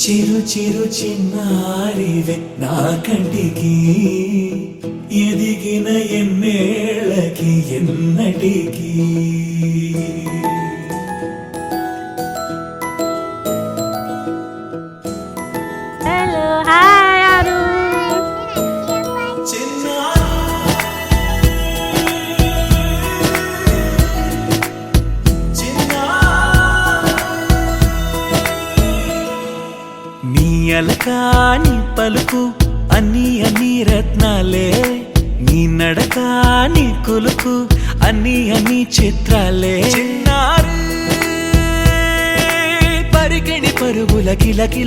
చిరు చిరు చిన్నారివే నా కంటికి ఎదిగిన ఎన్నేళ్ళకి ఎన్నటికి హలో హాయ్ అరు నీ అలకాని పలుకు అన్ని అన్ని రత్నాలే నీ నడకాని కొలుకు అన్ని చిత్రాలే పరికిణి పరుగుల కిలకిలలాగోదారి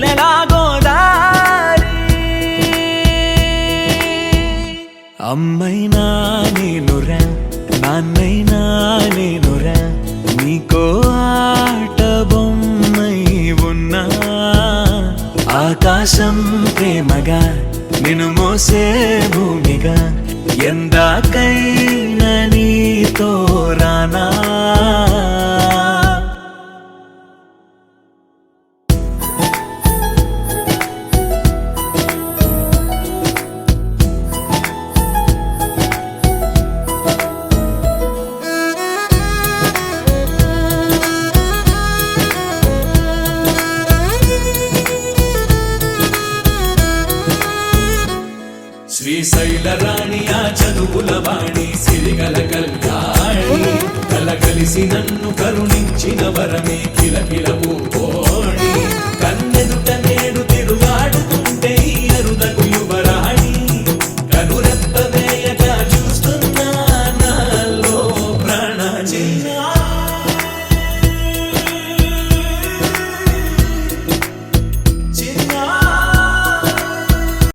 అమ్మైనా నేనురా నాన్నైనా నేనురా నీకో ఆట బొమ్మై ఉన్నా ఆకాశం ప్రేమగా నిన్ను మోసే భూమిగా ఎందాకైనా నీతో రానా శ్రీశైల రాణి ఆ చదువుల వాణి సిరిగల కల్యాణి కలగలిసి నన్ను కరుణించిన వరమే కిలకిల ఓ